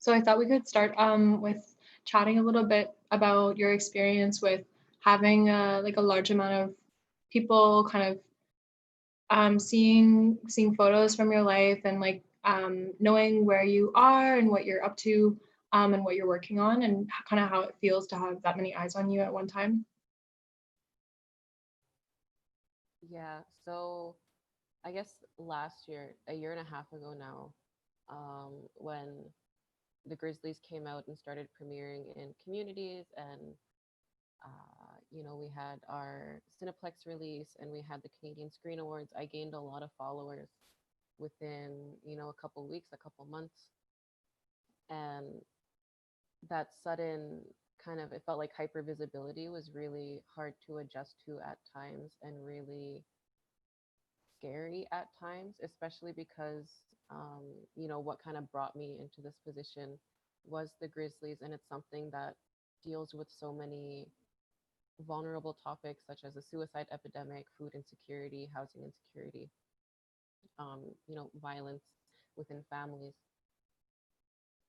So I thought we could start with chatting a little bit about your experience with having like a large amount of people kind of seeing photos from your life and like knowing where you are and what you're up to and what you're working on and kind of how it feels to have that many eyes on you at one time. Yeah, so I guess last year, a year and a half ago now, when the Grizzlies came out and started premiering in communities, and we had our Cineplex release and we had the Canadian Screen Awards. I gained a lot of followers within, a couple weeks, a couple months, and that sudden kind of it felt like hyper visibility was really hard to adjust to at times and really scary at times, especially because what kind of brought me into this position was the Grizzlies, and it's something that deals with so many vulnerable topics such as the suicide epidemic, food insecurity, housing insecurity, violence within families.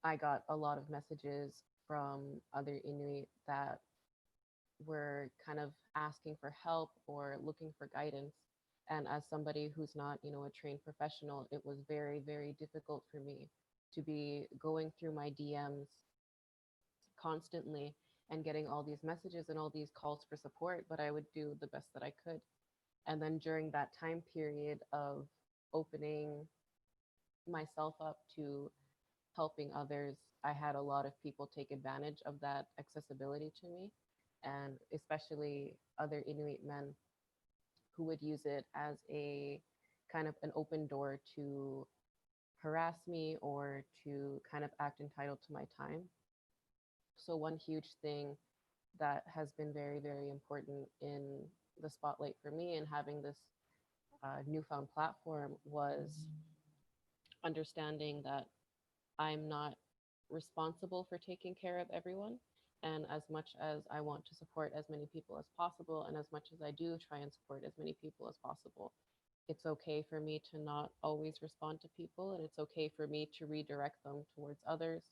I got a lot of messages from other Inuit that were kind of asking for help or looking for guidance. And as somebody who's not, a trained professional, it was very, very difficult for me to be going through my DMs constantly and getting all these messages and all these calls for support, but I would do the best that I could. And then during that time period of opening myself up to helping others, I had a lot of people take advantage of that accessibility to me, and especially other Inuit men who would use it as a kind of an open door to harass me or to kind of act entitled to my time. So, one huge thing that has been very, very important in the spotlight for me and having this newfound platform was understanding that I'm not responsible for taking care of everyone. And as much as I want to support as many people as possible, and as much as I do try and support as many people as possible, it's okay for me to not always respond to people. And it's okay for me to redirect them towards others.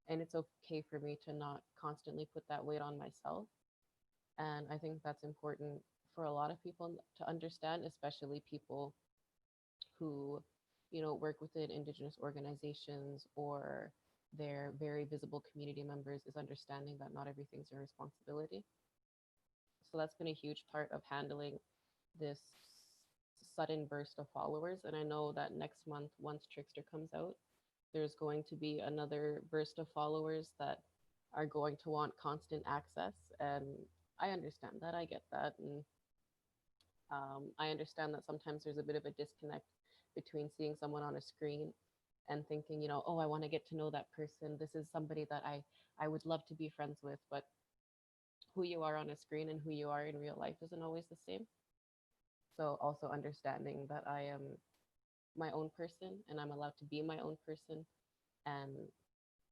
And it's okay for me to not constantly put that weight on myself. And I think that's important for a lot of people to understand, especially people who, work within Indigenous organizations or they're very visible community members, is understanding that not everything's your responsibility. So that's been a huge part of handling this sudden burst of followers. And I know that next month, once Trickster comes out, there's going to be another burst of followers that are going to want constant access. And I understand that. I get that. And I understand that sometimes there's a bit of a disconnect between seeing someone on a screen and thinking, oh, I want to get to know that person. This is somebody that I would love to be friends with. But who you are on a screen and who you are in real life isn't always the same. So also understanding that I am my own person and I'm allowed to be my own person, and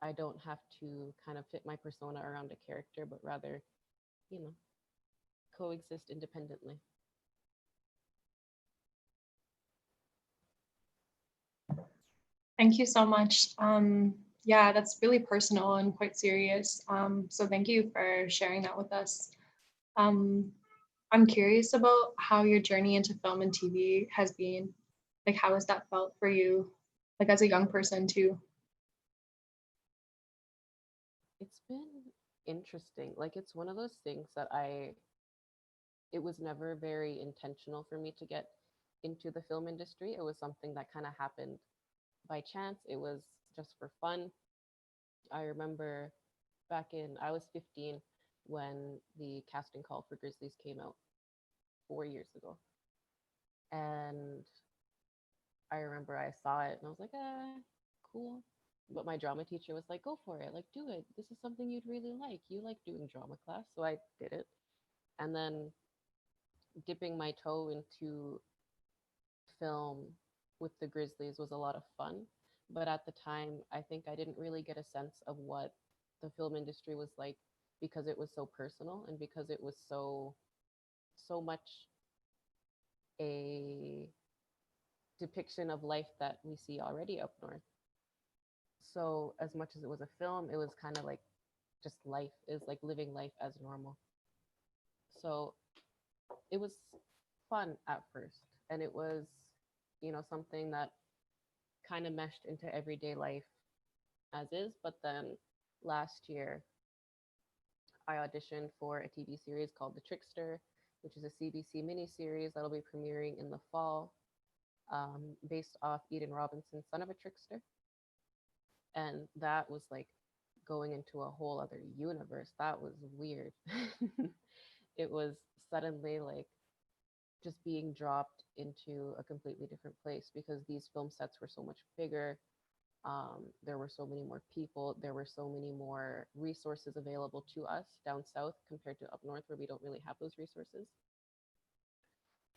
I don't have to kind of fit my persona around a character, but rather, you know, coexist independently. Thank you so much. Yeah, that's really personal and quite serious. So thank you for sharing that with us. Um, I'm curious about how your journey into film and TV has been. Like, how has that felt for you, like as a young person too? It's been interesting. Like it's one of those things that it was never very intentional for me to get into the film industry. It was something that kind of happened by chance. It was just for fun. I remember I was 15 when the casting call for Grizzlies came out 4 years ago. And I remember I saw it and I was like, cool. But my drama teacher was like, go for it. Like, do it. This is something you'd really like. You like doing drama class. So I did it. And then dipping my toe into film with the Grizzlies was a lot of fun. But at the time, I think I didn't really get a sense of what the film industry was like because it was so personal and because it was so much a depiction of life that we see already up north. So as much as it was a film, it was kind of like just life, is like living life as normal. So it was fun at first, and it was, something that kind of meshed into everyday life as is. But then last year, I auditioned for a TV series called The Trickster, which is a CBC miniseries that'll be premiering in the fall, based off Eden Robinson's Son of a Trickster. And that was like going into a whole other universe. That was weird. It was suddenly like just being dropped into a completely different place because these film sets were so much bigger. There were so many more people. There were so many more resources available to us down south compared to up north, where we don't really have those resources.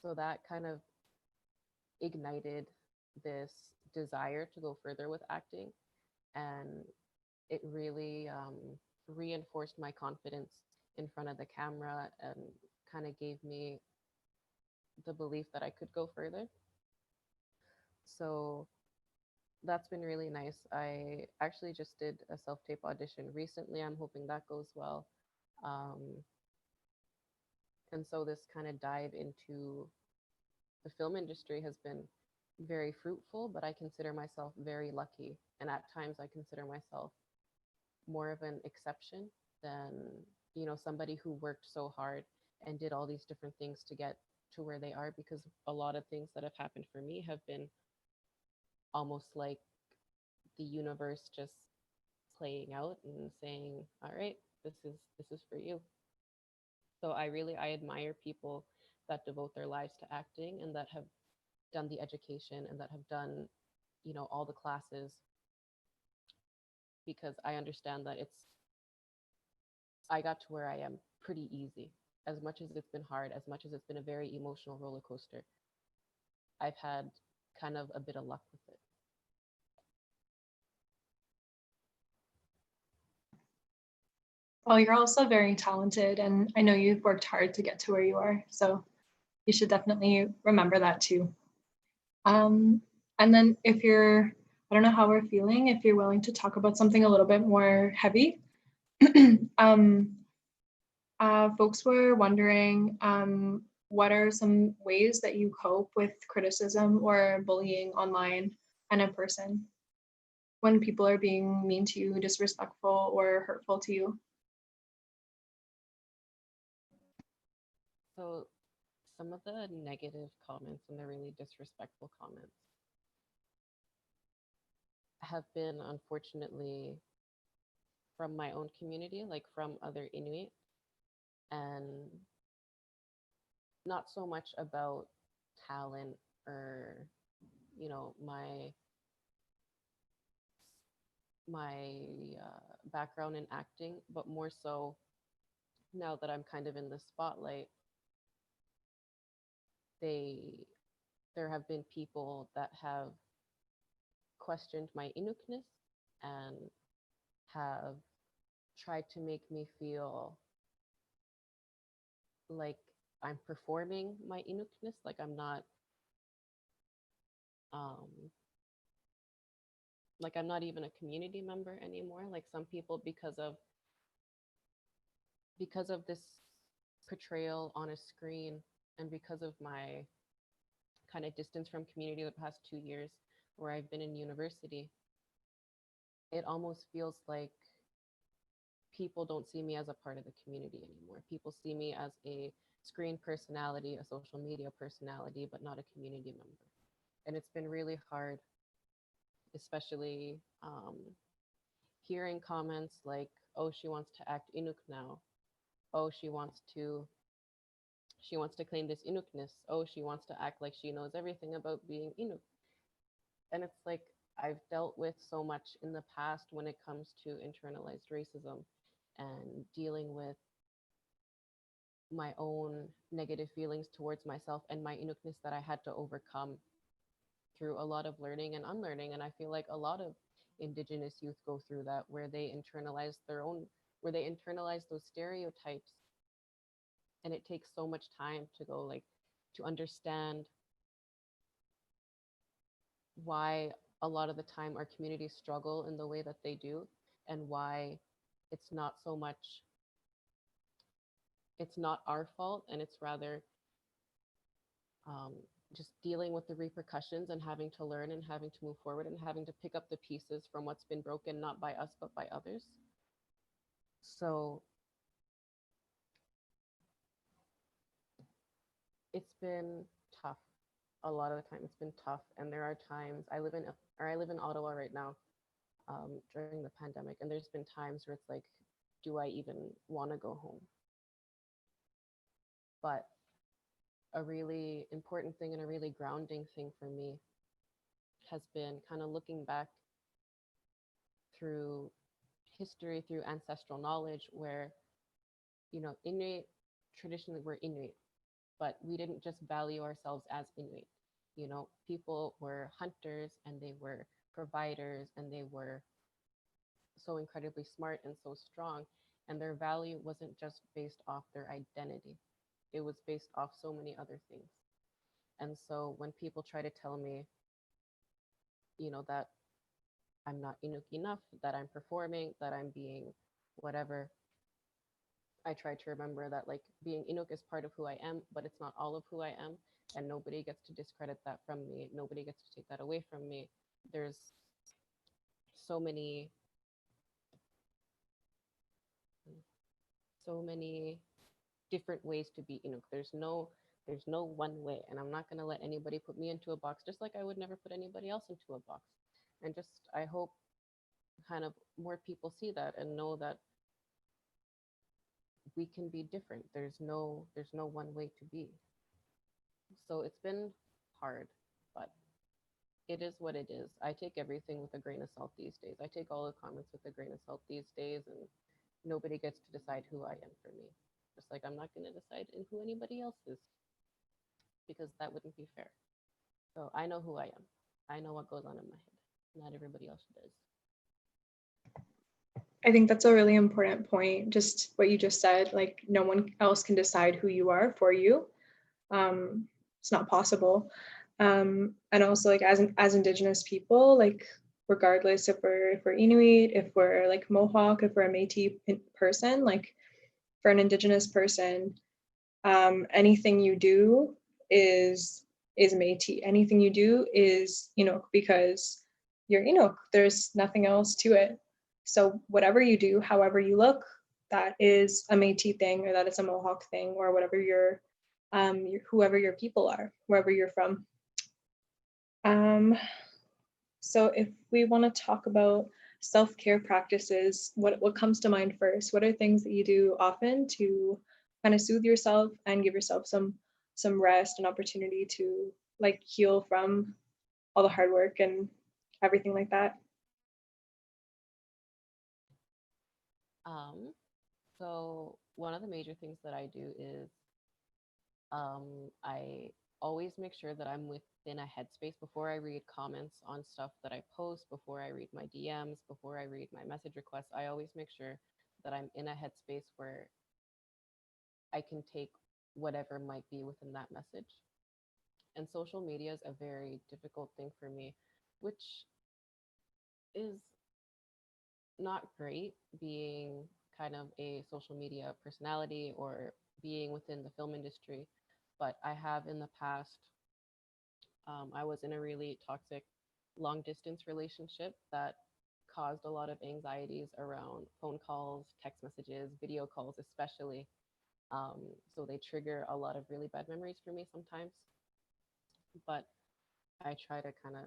So that kind of ignited this desire to go further with acting. And it really reinforced my confidence in front of the camera and kind of gave me the belief that I could go further. So that's been really nice. I actually just did a self-tape audition recently. I'm hoping that goes well. Um, and so this kind of dive into the film industry has been very fruitful, but I consider myself very lucky. And at times I consider myself more of an exception than, somebody who worked so hard and did all these different things to get to where they are, because a lot of things that have happened for me have been almost like the universe just playing out and saying, all right, this is for you. So I admire people that devote their lives to acting and that have done the education and that have done, all the classes, because I understand that I got to where I am pretty easy. As much as it's been hard, as much as it's been a very emotional roller coaster, I've had kind of a bit of luck with it. Well, you're also very talented, and I know you've worked hard to get to where you are. So you should definitely remember that too. Um, and then I don't know how we're feeling, if you're willing to talk about something a little bit more heavy. um, Folks were wondering, what are some ways that you cope with criticism or bullying online and in person when people are being mean to you, disrespectful, or hurtful to you? So some of the negative comments and the really disrespectful comments have been, unfortunately, from my own community, like from other Inuit, and not so much about talent or, my background in acting, but more so now that I'm kind of in the spotlight, they there have been people that have questioned my Inukness and have tried to make me feel like I'm performing my Inukness, like um I'm not even a community member anymore. Like some people, because of this portrayal on a screen, and because of my kind of distance from community the past 2 years where I've been in university, it almost feels like people don't see me as a part of the community anymore. People see me as a screen personality, a social media personality, but not a community member. And it's been really hard, especially hearing comments like, "Oh, she wants to act Inuk now. Oh, she wants to claim this Inukness. Oh, she wants to act like she knows everything about being Inuk." And it's like, I've dealt with so much in the past when it comes to internalized racism and dealing with my own negative feelings towards myself and my Inukness that I had to overcome through a lot of learning and unlearning. And I feel like a lot of Indigenous youth go through that, where they internalize those stereotypes. And it takes so much time to go, like, to understand why a lot of the time our communities struggle in the way that they do, and why it's not so much, it's not our fault, and it's rather um, just dealing with the repercussions and having to learn and having to move forward and having to pick up the pieces from what's been broken, not by us, but by others. So it's been tough. A lot of the time it's been tough. And there are times I live in Ottawa right now, during the pandemic. And there's been times where it's like, do I even want to go home? But a really important thing and a really grounding thing for me has been kind of looking back through history, through ancestral knowledge, where, Inuit, traditionally we're Inuit, but we didn't just value ourselves as Inuit. People were hunters and they were providers and they were so incredibly smart and so strong. And their value wasn't just based off their identity, it was based off so many other things. And so when people try to tell me, that I'm not Inuk enough, that I'm performing, that I'm being whatever, I try to remember that like being Inuk is part of who I am, but it's not all of who I am. And nobody gets to discredit that from me. Nobody gets to take that away from me. There's so many, so many different ways to be Inuk. There's no one way. And I'm not gonna let anybody put me into a box, just like I would never put anybody else into a box. And just I hope kind of more people see that and know that we can be different. There's no one way to be. So it's been hard, but it is what it is. I take everything with a grain of salt these days. I take all the comments with a grain of salt these days, and nobody gets to decide who I am for me. Just like I'm not going to decide who anybody else is, because that wouldn't be fair. So I know who I am. I know what goes on in my head. Not everybody else does. I think that's a really important point, just what you just said, like no one else can decide who you are for you. It's not possible. And also like as Indigenous people, like regardless if we're Inuit, if we're like Mohawk, if we're a Métis person, like for an Indigenous person, anything you do is Métis. Anything you do is Inuk because you're Inuk. There's nothing else to it. So whatever you do, however you look, that is a Métis thing, or that is a Mohawk thing, or whatever whoever your people are, wherever you're from. So if we want to talk about self-care practices, what comes to mind first? What are things that you do often to kind of soothe yourself and give yourself some rest and opportunity to like heal from all the hard work and everything like that? So one of the major things that I do is I always make sure that I'm within a headspace before I read comments on stuff that I post, before I read my DMs, before I read my message requests. I always make sure that I'm in a headspace where I can take whatever might be within that message. And social media is a very difficult thing for me, which is not great, being kind of a social media personality or being within the film industry. But I have in the past, I was in a really toxic long distance relationship that caused a lot of anxieties around phone calls, text messages, video calls, especially. Um, so they trigger a lot of really bad memories for me sometimes. But I try to kind of,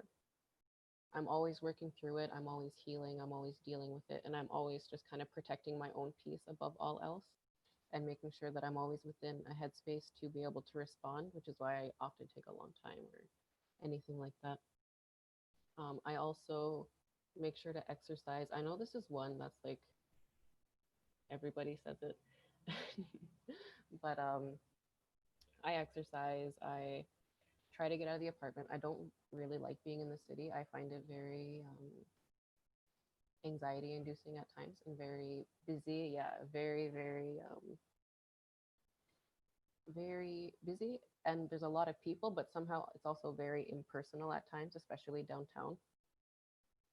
I'm always working through it. I'm always healing. I'm always dealing with it. And I'm always just kind of protecting my own peace above all else, and making sure that I'm always within a headspace to be able to respond, which is why I often take a long time or anything like that. I also make sure to exercise. I know this is one that's like everybody says it, but I exercise. I try to get out of the apartment. I don't really like being in the city. I find it very anxiety inducing at times and very busy. Yeah, very busy. And there's a lot of people, but somehow it's also very impersonal at times, especially downtown.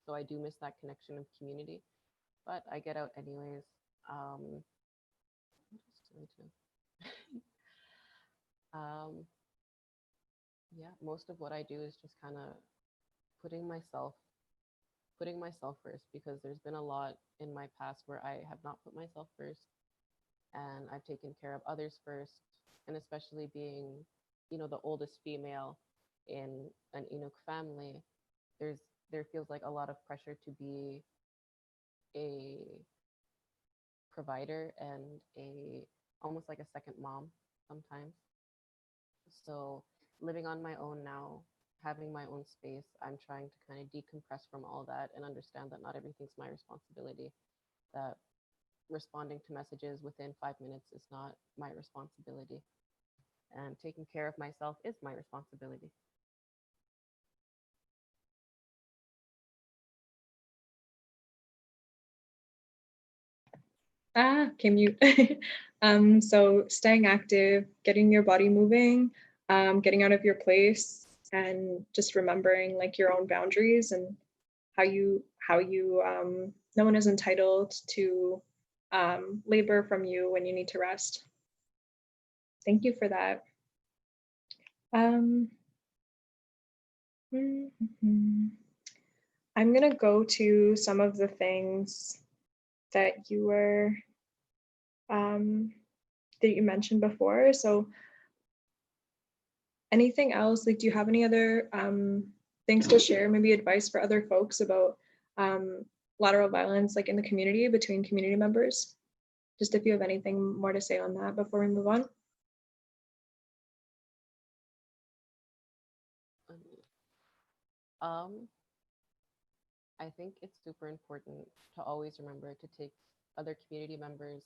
So I do miss that connection of community, but I get out anyways. What else do I do? Yeah, most of what I do is just kind of putting myself putting myself first, because there's been a lot in my past where I have not put myself first, and I've taken care of others first, and especially being, the oldest female in an Inuk family, there's there feels like a lot of pressure to be a provider and a almost like a second mom sometimes. So living on my own now, having my own space, I'm trying to kind of decompress from all that and understand that not everything's my responsibility, that responding to messages within 5 minutes is not my responsibility, and taking care of myself is my responsibility. Mute. So staying active, getting your body moving, getting out of your place, and just remembering like your own boundaries and how you no one is entitled to labor from you when you need to rest. Thank you for that. Um, I'm gonna go to some of the things that you were that you mentioned before. So anything else? Like, do you have any other things to share? Maybe advice for other folks about lateral violence, like in the community between community members? Just if you have anything more to say on that before we move on. Um, I think it's super important to always remember to take other community members'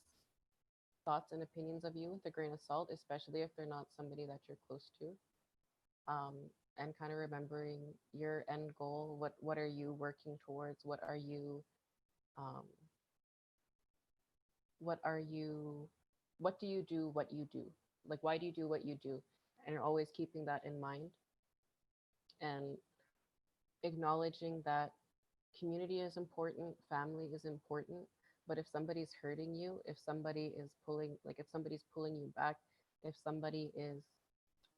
thoughts and opinions of you with a grain of salt, especially if they're not somebody that you're close to. Um, and kind of remembering your end goal. What are you working towards? Um, what do you do what you do? Like, why do you do what you do? And you're always keeping that in mind, and acknowledging that community is important, family is important, but if somebody's hurting you, if somebody's pulling you back, if somebody is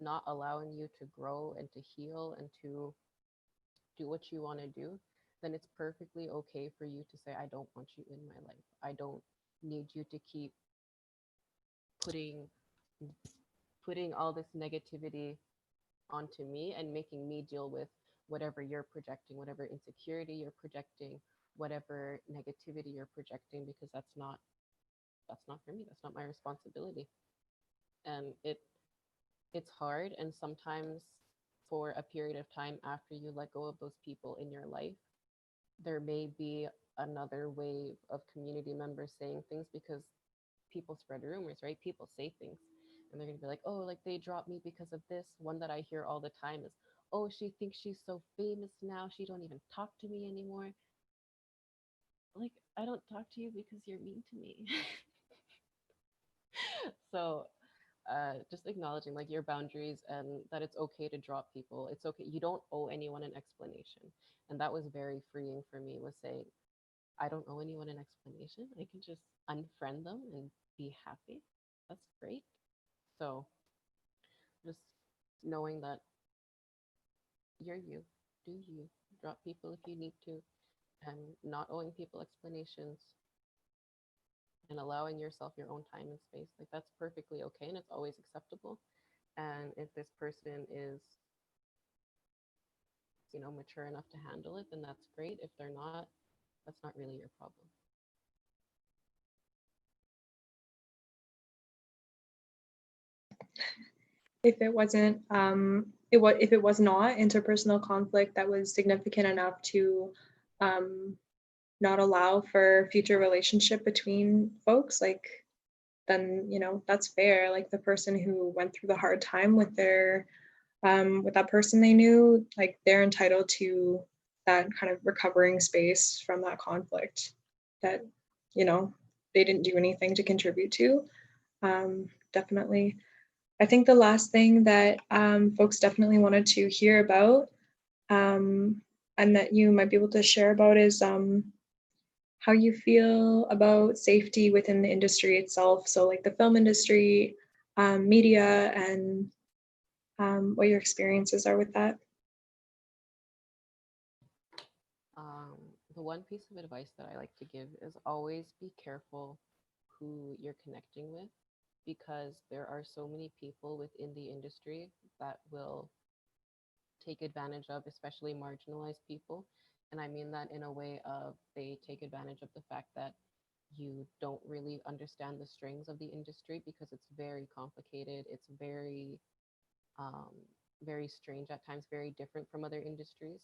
not allowing you to grow and to heal and to do what you want to do, then it's perfectly okay for you to say, I don't want you in my life. I don't need you to keep putting putting all this negativity onto me and making me deal with whatever you're projecting, whatever insecurity you're projecting, whatever negativity you're projecting, because that's not for me. That's not my responsibility. And it's hard, and sometimes for a period of time after you let go of those people in your life, there may be another wave of community members saying things, because people spread rumors, right? People say things, and they're going to be like, oh, like they dropped me because of this. One that I hear all the time is, oh, she thinks she's so famous now, she don't even talk to me anymore. Like, I don't talk to you because you're mean to me. So just acknowledging like your boundaries, and that it's okay to drop people. It's okay, you don't owe anyone an explanation. And that was very freeing for me, was saying, I don't owe anyone an explanation. I can just unfriend them and be happy. That's great. So just knowing that you're you, do you, drop people if you need to, and not owing people explanations, and allowing yourself your own time and space. Like, that's perfectly okay, and it's always acceptable. And if this person is, mature enough to handle it, then that's great. If they're not, that's not really your problem. If it wasn't, if it was not interpersonal conflict that was significant enough to not allow for future relationship between folks, like, then that's fair. Like, the person who went through the hard time with their with that person they knew, like, they're entitled to that kind of recovering space from that conflict that they didn't do anything to contribute to. Definitely. I think the last thing that folks definitely wanted to hear about and that you might be able to share about is how you feel about safety within the industry itself. So, like the film industry, media, and what your experiences are with that. Um, the one piece of advice that I like to give is always be careful who you're connecting with, because there are so many people within the industry that will take advantage of, especially marginalized people. And I mean that in a way of they take advantage of the fact that you don't really understand the strings of the industry because it's very complicated. It's um, very strange at times, very different from other industries.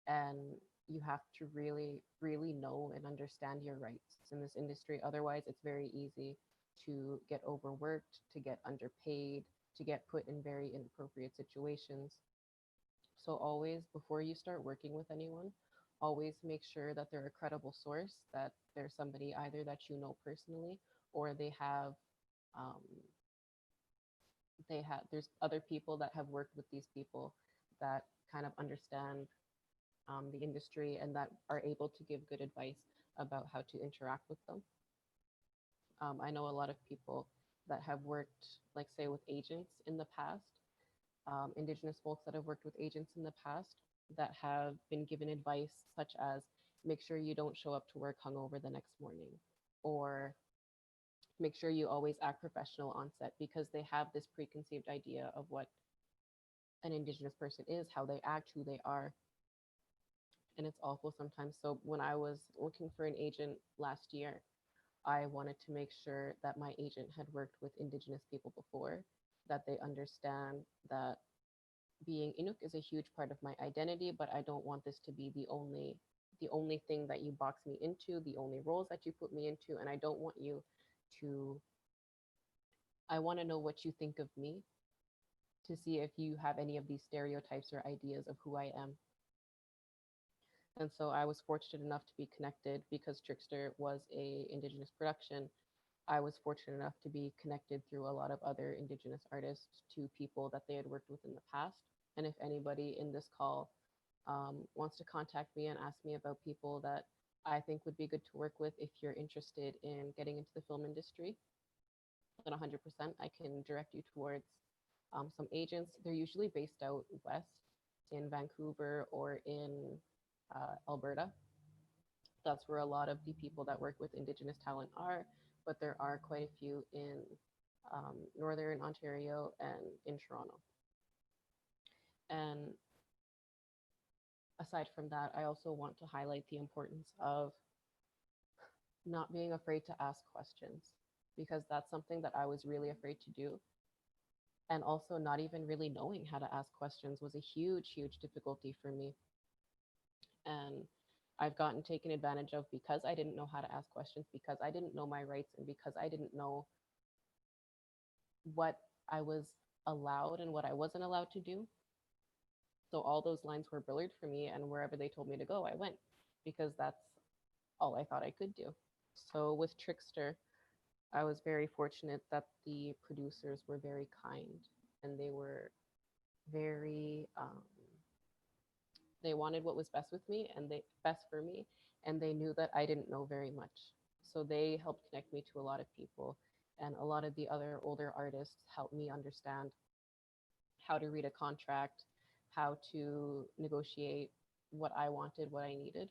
And you have to really, really know and understand your rights in this industry. Otherwise, it's very easy to get overworked, to get underpaid, to get put in very inappropriate situations. So always, before you start working with anyone, always make sure that they're a credible source, that there's somebody either that you know personally, or um, there's other people that have worked with these people that kind of understand the industry and that are able to give good advice about how to interact with them. I know a lot of people that have worked, like say, with agents in the past, Indigenous folks that have worked with agents in the past that have been given advice such as make sure you don't show up to work hungover the next morning, or make sure you always act professional on set, because they have this preconceived idea of what an Indigenous person is, how they act, who they are. And it's awful sometimes. So when I was looking for an agent last year, I wanted to make sure that my agent had worked with Indigenous people before, that they understand that being Inuk is a huge part of my identity, but I don't want this to be the only thing that you box me into, the only roles that you put me into, and I don't want you to I want to know what you think of me to see if you have any of these stereotypes or ideas of who I am. And so I was fortunate enough to be connected because Trickster was a Indigenous production. I was fortunate enough to be connected through a lot of other Indigenous artists to people that they had worked with in the past. And if anybody in this call wants to contact me and ask me about people that I think would be good to work with if you're interested in getting into the film industry, then 100% I can direct you towards some agents. They're usually based out west in Vancouver or in Alberta. That's where a lot of the people that work with Indigenous talent are, but there are quite a few in Northern Ontario and in Toronto. And aside from that, I also want to highlight the importance of not being afraid to ask questions, because that's something that I was really afraid to do. And also, not even really knowing how to ask questions was a huge, huge difficulty for me. And I've gotten taken advantage of because I didn't know how to ask questions, because I didn't know my rights, and because I didn't know what I was allowed and what I wasn't allowed to do. So all those lines were blurred for me, and wherever they told me to go, I went, because that's all I thought I could do. So with Trickster, I was very fortunate that the producers were very kind, and they were very they wanted what was best with me and they best for me, and they knew that I didn't know very much. So they helped connect me to a lot of people, and a lot of the other older artists helped me understand how to read a contract, how to negotiate what I wanted, what I needed.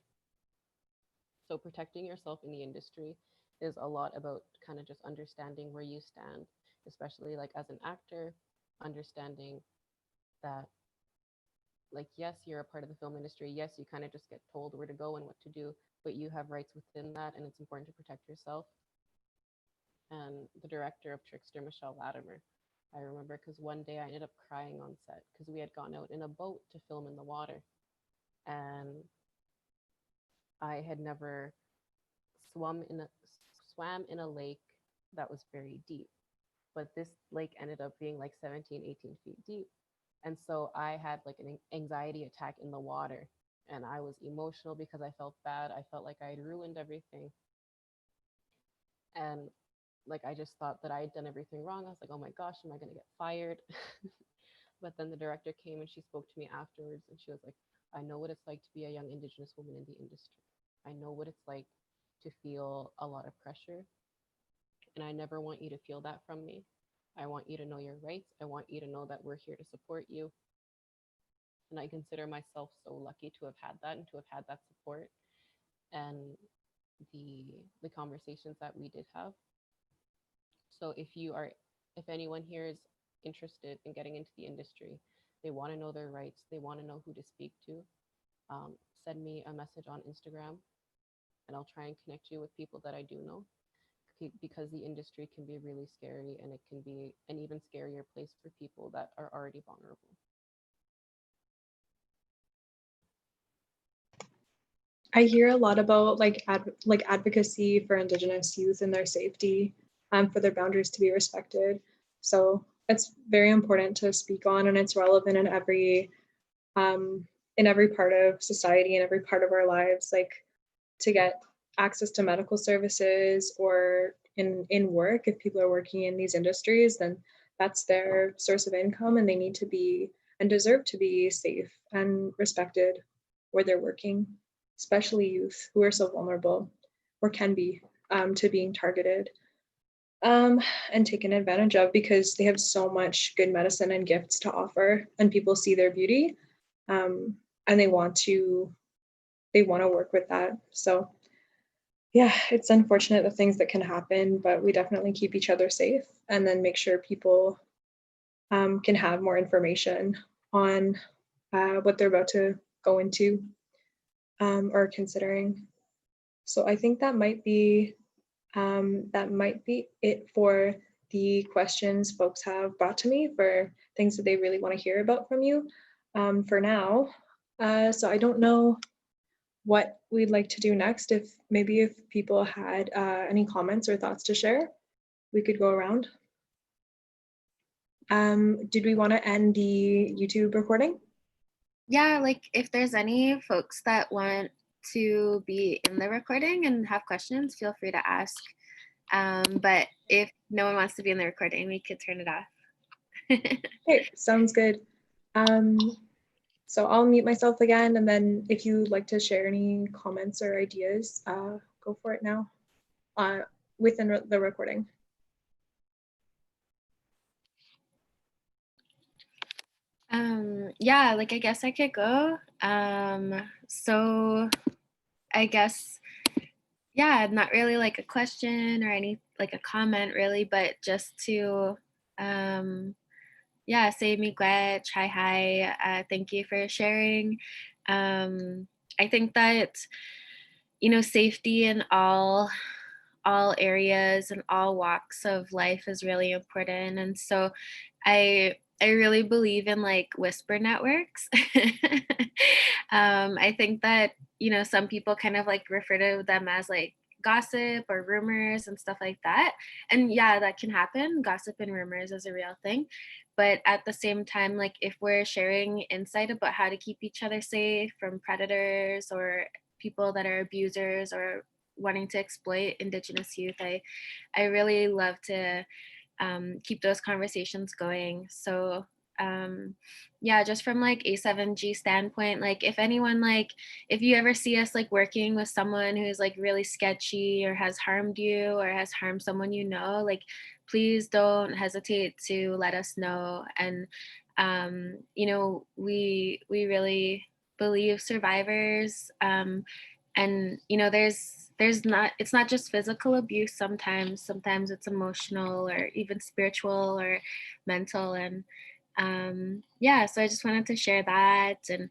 So protecting yourself in the industry is a lot about kind of just understanding where you stand, especially like as an actor, understanding that, like, yes, you're a part of the film industry. Yes, you kind of just get told where to go and what to do, but you have rights within that, and it's important to protect yourself. And the director of Trickster, Michelle Latimer, I remember, because one day I ended up crying on set because we had gone out in a boat to film in the water, and I had never swum in a swam in a lake that was very deep, but this lake ended up being like 17, 18 feet deep. And so I had like an anxiety attack in the water, and I was emotional because I felt bad. I felt like I had ruined everything. And like I just thought that I had done everything wrong. I was like, oh my gosh, am I going to get fired? But then the director came and she spoke to me afterwards, and she was like, I know what it's like to be a young Indigenous woman in the industry. I know what it's like to feel a lot of pressure. And I never want you to feel that from me. I want you to know your rights. I want you to know that we're here to support you. And I consider myself so lucky to have had that and to have had that support and the conversations that we did have. So if anyone here is interested in getting into the industry, they want to know their rights, they want to know who to speak to, send me a message on Instagram, and I'll try and connect you with people that I do know, because the industry can be really scary, and it can be an even scarier place for people that are already vulnerable. I hear a lot about like advocacy for Indigenous youth and their safety, for their boundaries to be respected. So it's very important to speak on, and it's relevant in every part of society and every part of our lives. Like, to get access to medical services or in work, if people are working in these industries, then that's their source of income, and they need to be and deserve to be safe and respected where they're working, especially youth who are so vulnerable or can be, to being targeted, and taken advantage of, because they have so much good medicine and gifts to offer, and people see their beauty, and they want to work with that. So yeah, it's unfortunate the things that can happen, but we definitely keep each other safe, and then make sure people, can have more information on, what they're about to go into, or considering. So I think that might be it for the questions folks have brought to me for things that they really want to hear about from you, for now. So I don't know what we'd like to do next. If people had, any comments or thoughts to share, we could go around. Did we want to end the YouTube recording? Yeah, like if there's any folks that want to be in the recording and have questions, feel free to ask. But if no one wants to be in the recording, we could turn it off. Okay, sounds good. So I'll mute myself again, and then if you'd like to share any comments or ideas, go for it now, within the recording. Yeah, like I guess I could go. So I guess, yeah, not really like a question or any like a comment really, but just to yeah, say miigwech, hi. Thank you for sharing. I think that, you know, safety in all areas and all walks of life is really important. And so I really believe in like whisper networks. I think that, you know, some people kind of like refer to them as like gossip or rumors and stuff like that. And yeah, that can happen. Gossip and rumors is a real thing. But at the same time, like if we're sharing insight about how to keep each other safe from predators or people that are abusers or wanting to exploit Indigenous youth, I really love to keep those conversations going. So yeah, just from like A7G standpoint, like if anyone, like if you ever see us like working with someone who's like really sketchy or has harmed you or has harmed someone, you know, like please don't hesitate to let us know. And you know, we really believe survivors, and you know, there's not, it's not just physical abuse. Sometimes it's emotional or even spiritual or mental. And yeah, so I just wanted to share that. And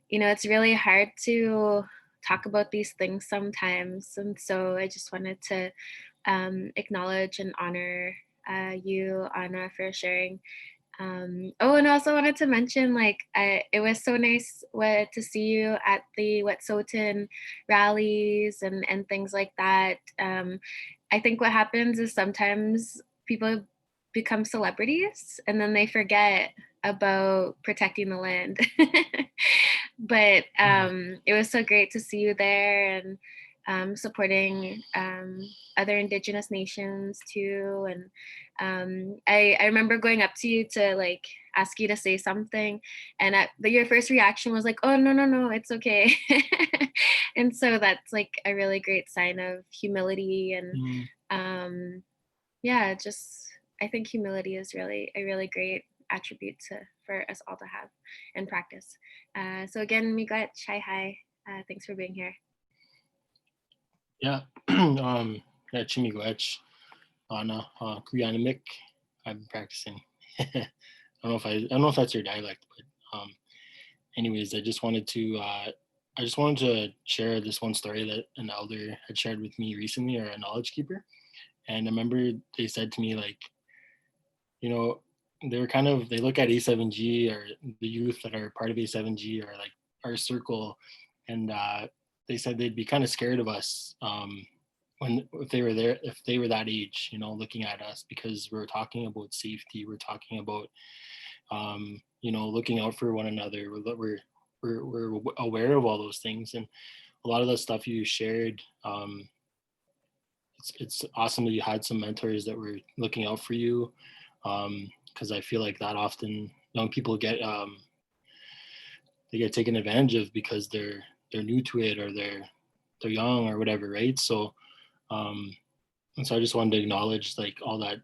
you know, it's really hard to talk about these things sometimes, and so I just wanted to acknowledge and honor you, Anna, for sharing. Oh, and I also wanted to mention, like, it was so nice to see you at the Wet'suwet'en rallies and things like that. I think what happens is sometimes people become celebrities and then they forget about protecting the land. But it was so great to see you there and supporting other Indigenous nations too. And I remember going up to you to like ask you to say something, and your first reaction was like, oh, no, it's okay. And so that's like a really great sign of humility. And yeah, just I think humility is really a really great attribute for us all to have and practice. So again, miigwech, chai hai. Thanks for being here. Yeah, yeah, chimiigwech, Anna, Kuyanamik. I've been practicing. I don't know if that's your dialect, but anyways, I just wanted to share this one story that an elder had shared with me recently, or a knowledge keeper. And I remember they said to me, like, you know, they look at A7G, or the youth that are part of A7G, or like our circle, and they said they'd be kind of scared of us if they were that age, looking at us, because we're talking about safety, we're talking about looking out for one another. We're aware of all those things, and a lot of the stuff you shared. It's awesome that you had some mentors that were looking out for you, because I feel like that often young people get taken advantage of because they're new to it, or they're young or whatever, right? So and so I just wanted to acknowledge like all that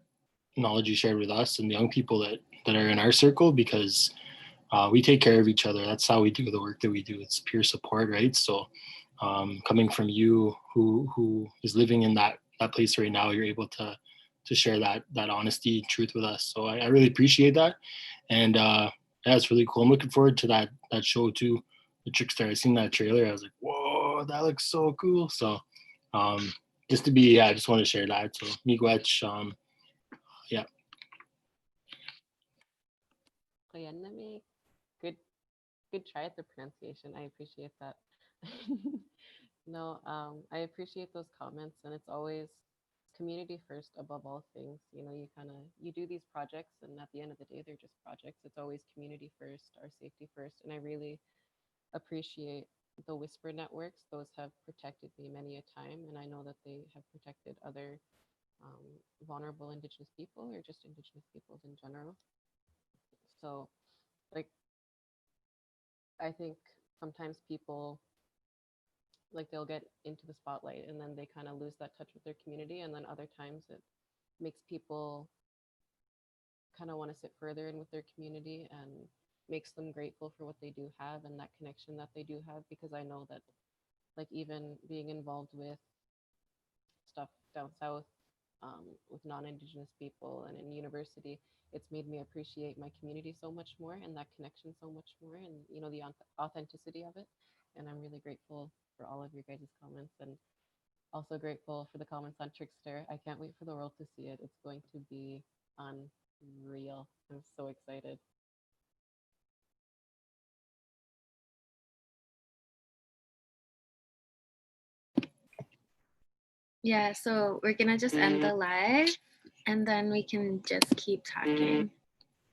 knowledge you shared with us and the young people that are in our circle, because we take care of each other. That's how we do the work that we do. It's peer support, right? So coming from you, who is living in that place right now, you're able to share that honesty and truth with us. So I really appreciate that. And yeah, it's really cool. I'm looking forward to that show too, the Trickster. I seen that trailer. I was like, whoa, that looks so cool. So I just want to share that. So miigwech, yeah. Good try at the pronunciation. I appreciate that. No, I appreciate those comments, and it's always community first above all things. You do these projects, and at the end of the day, they're just projects. It's always community first, our safety first, and I really appreciate the whisper networks. Those have protected me many a time, and I know that they have protected other vulnerable Indigenous people, or just Indigenous peoples in general. So, like, I think sometimes people, like, they'll get into the spotlight and then they kind of lose that touch with their community, and then other times it makes people kind of want to sit further in with their community and makes them grateful for what they do have and that connection that they do have. Because I know that, like, even being involved with stuff down south, with non-Indigenous people and in university, it's made me appreciate my community so much more, and that connection so much more, and the authenticity of it. And I'm really grateful for all of your guys' comments, and also grateful for the comments on Trickster. I can't wait for the world to see it. It's going to be unreal. I'm so excited. Yeah, so we're gonna just end the live, and then we can just keep talking.